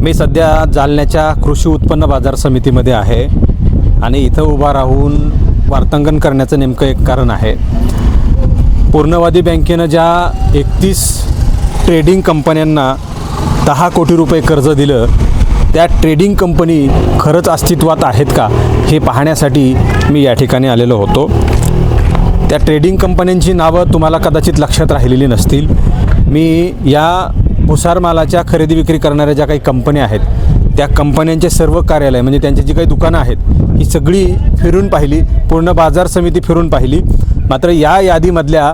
मी सध्या जालन्याच्या कृषी उत्पन्न बाजार समितीमध्ये आहे आणि इथं उभा राहून वार्तांकन करण्याचं नेमकं एक कारण आहे. पूर्णवादी बँकेनं ज्या 31 ट्रेडिंग कंपन्यांना 10 कोटी रुपये कर्ज दिलं, त्या ट्रेडिंग कंपनी खरंच अस्तित्वात आहेत का हे पाहण्यासाठी मी या ठिकाणी आलेलो होतो. त्या ट्रेडिंग कंपन्यांची नावं तुम्हाला कदाचित लक्षात राहिलेली नसतील. मी या भुसार मालाच्या खरेदी विक्री करणाऱ्या ज्या काही कंपन्या आहेत त्या कंपन्यांचे सर्व कार्यालय म्हणजे त्यांची जी काही दुकानं आहेत ही सगळी फिरून पाहिली, पूर्ण बाजार समिती फिरून पाहिली. मात्र या यादीमधल्या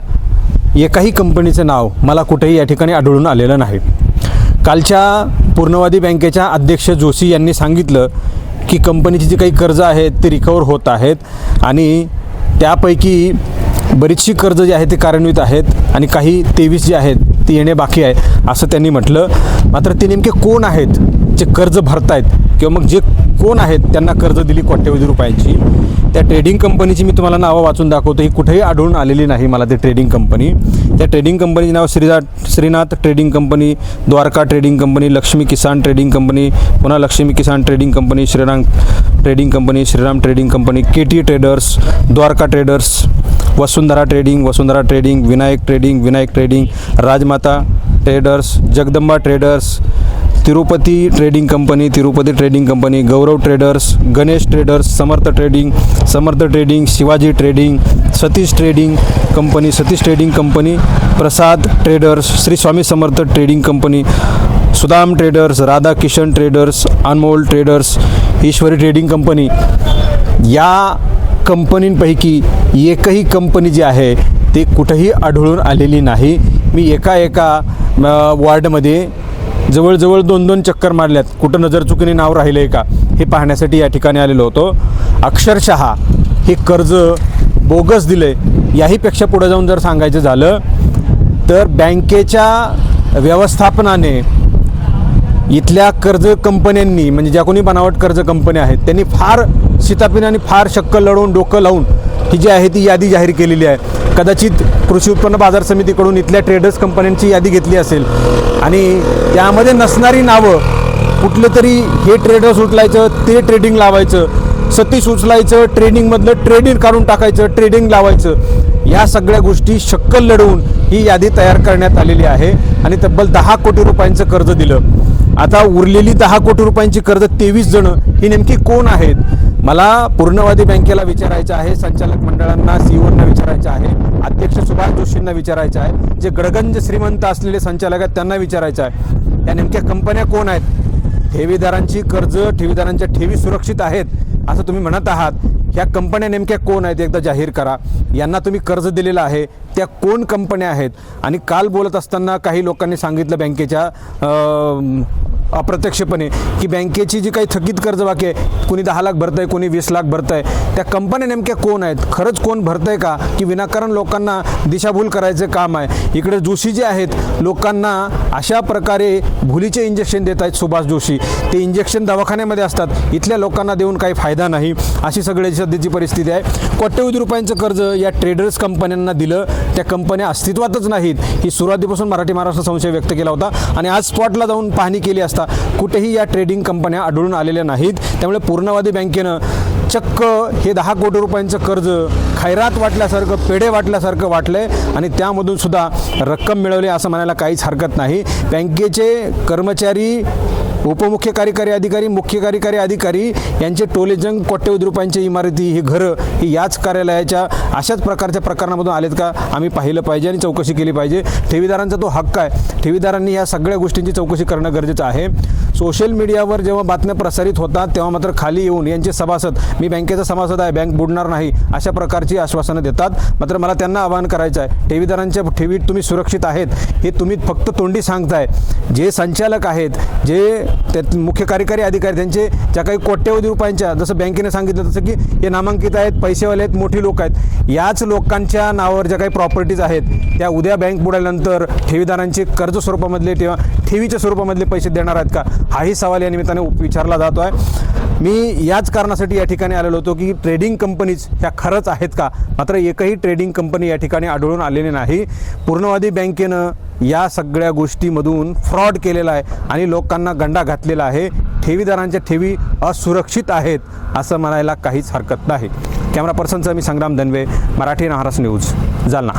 एकाही कंपनीचं नाव मला कुठेही या ठिकाणी आढळून आलेलं नाही. कालच्या पूर्णवादी बँकेच्या अध्यक्ष जोशी यांनी सांगितलं की कंपनीची जी काही कर्ज आहेत ते रिकवर होत आहेत आणि त्यापैकी बरीचशी कर्ज जी आहे ते कार्यान्वित आहेत आणि काही 23 जी आहेत ती येणे बाकी आहे असं त्यांनी म्हटलं. मात्र ते नेमके कोण आहेत जे कर्ज भरतायत किंवा मग जे कोण आहेत त्यांना कर्ज दिली कोट्यवधी रुपयांची, त्या ट्रेडिंग कंपनीची मी तुम्हाला नावं वाचून दाखवतो. ही कुठेही आढळून आलेली नाही मला ती ट्रेडिंग कंपनी. त्या ट्रेडिंग कंपनीचे नाव Shrinath trading company, Dwarka trading company, Lakshmi Kisan trading company, पुन्हा Lakshmi Kisan trading company, Shriram trading company, Shriram trading company, KT traders, Dwarka traders, Vasundhara trading, Vinayak trading, Rajmata traders, Jagdamba traders, Tirupati trading company, Gaurav traders, Ganesh traders, Samarth trading, Shivaji trading, Satish trading company, Prasad traders, Shri Swami Samarth trading company, Sudam traders, Radha Kishan traders, Anmol traders, Ishwari trading company. या कंपनींपैकी एकही company जी आहे ती कुठेही आढळून आलेली नाही. मी एका वॉर्डमध्ये जवळजवळ 2-2 चक्कर मारल्यात. कुठं नजर चुकीने नाव राहिलं आहे का हे पाहण्यासाठी या ठिकाणी आलेलो होतो. अक्षरशः हे कर्ज बोगस दिलं आहे. याहीपेक्षा पुढे जाऊन जर सांगायचं झालं तर बँकेच्या व्यवस्थापनाने इथल्या कर्ज कंपन्यांनी म्हणजे ज्या कोणी बनावट कर्ज कंपन्या आहेत त्यांनी फार शिताफीने आणि फार शक्कल लढवून डोकं लावून ही जी आहे ती यादी जाहीर केलेली आहे. कदाचित कृषी उत्पन्न बाजार समितीकडून इथल्या ट्रेडर्स कंपन्यांची यादी घेतली असेल आणि त्यामध्ये नसणारी नावं कुठलं तरी हे ट्रेडर्स उचलायचं ते ट्रेडिंग लावायचं, सतीश उचलायचं ट्रेडिंगमधलं ट्रेडिंग काढून टाकायचं ट्रेडिंग लावायचं, या सगळ्या गोष्टी शक्कल लढवून ही यादी तयार करण्यात आलेली आहे आणि तब्बल 10 कोटी रुपयांचं कर्ज दिलं. आता उरलेली 10 कोटी रुपयांची कर्ज 23 जणं ही नेमकी कोण आहेत मला पूर्णवादी बँकेला विचारायचं आहे, संचालक मंडळांना सीईओंना विचारायचं आहे, अध्यक्ष सुभाष जोशींना विचारायचं आहे, जे गडगंज श्रीमंत असलेले संचालक आहेत त्यांना विचारायचं आहे त्या नेमक्या कंपन्या कोण आहेत. ठेवीदारांची कर्ज ठेवीदारांच्या ठेवी सुरक्षित आहेत असं तुम्ही म्हणत आहात. ह्या कंपन्या नेमक्या कोण आहेत एकदा जाहीर करा. यांना तुम्ही कर्ज दिलेलं आहे त्या कोण कंपन्या आहेत. आणि काल बोलत असताना काही लोकांनी सांगितलं बँकेच्या अप्रत्यक्षपणे की बँकेची जी काही थकीत कर्ज बाकी आहे कोणी 10 लाख भरत आहे कोणी 20 लाख भरत आहे, त्या कंपन्या नेमक्या कोण आहेत, खरंच कोण भरत आहे का की विनाकारण लोकांना दिशाभूल करायचं काम आहे. इकडे जोशी जे आहेत लोकांना अशा प्रकारे भुलीचे इंजेक्शन देत आहेत सुभाष जोशी. ते इंजेक्शन दवाखान्यामध्ये असतात, इथल्या लोकांना देऊन काही फायदा नाही अशी सगळ्याची सध्याची परिस्थिती आहे. कोट्यवधी रुपयांचं कर्ज या ट्रेडर्स कंपन्यांना दिलं, त्या कंपन्या अस्तित्वातच नाहीत ही सुरुवातीपासून मराठी महाराष्ट्र संशय व्यक्त केला होता आणि आज स्पॉटला जाऊन पाहणी केली असता कुठेही या ट्रेडिंग कंपन्या आढळून आलेल्या नाहीत. त्यामुळे पूर्णवादी बँकेनं चक्क हे 10 कोटी रुपयांचं कर्ज खैरात वाटल्यासारखं पेढे वाटल्यासारखं वाटलंय आणि त्यामधून सुद्धा रक्कम मिळवली असं म्हणायला काहीच हरकत नाही. बँकेचे कर्मचारी, उपमुख्य कार्यकारी अधिकारी, मुख्य कार्यकारी अधिकारी यांचे टोलेजंग कोट्यवधी रुपयांची इमारती ही घरं ही याच कार्यालयाच्या अशाच प्रकारच्या प्रकरणामधून आलेत का आम्ही पाहिलं पाहिजे आणि चौकशी केली पाहिजे. ठेवीदारांचा तो हक्क आहे. ठेवीदारांनी या सगळ्या गोष्टींची चौकशी करणं गरजेचं आहे. सोशल मीडियावर जेव्हा बातम्या प्रसारित होतात तेव्हा मात्र खाली येऊन यांचे सभासद, मी बँकेचा सभासद आहे बँक बुडणार नाही अशा प्रकारची आश्वासनं देतात. मात्र मला त्यांना आवाहन करायचं आहे ठेवीदारांच्या ठेवीत तुम्ही सुरक्षित आहेत हे तुम्ही फक्त तोंडी सांगताय. जे संचालक आहेत, जे त्यात मुख्य कार्यकारी अधिकारी त्यांचे ज्या काही कोट्यवधी रुपयांच्या जसं बँकेने सांगितलं तसं की हे नामांकित आहेत, पैसेवाले आहेत, मोठी लोक आहेत, याच लोकांच्या नावावर ज्या काही प्रॉपर्टीज आहेत त्या उद्या बँक बुडाल्यानंतर ठेवीदारांचे कर्ज स्वरूपामधले किंवा ठेवीच्या स्वरूपामधले पैसे देणार आहेत का हाही सवाल या निमित्ताने विचारला जातो आहे. मी याच कारणासाठी या ठिकाणी आलेलो होतो की ट्रेडिंग कंपनीज ह्या खरंच आहेत का, मात्र एकही ट्रेडिंग कंपनी या ठिकाणी आढळून आलेली नाही. पूर्णवादी बँकेनं या सगळ्या गोष्टीमधून फ्रॉड केलेला आहे आणि लोकांना गंडा घातलेला आहे. ठेवीदारांच्या ठेवी असुरक्षित आहेत असं म्हणायला काहीच हरकत नाही. कॅमेरा पर्सनचा मी संग्राम धनवे, मराठी महाराष्ट्र न्यूज, जालना.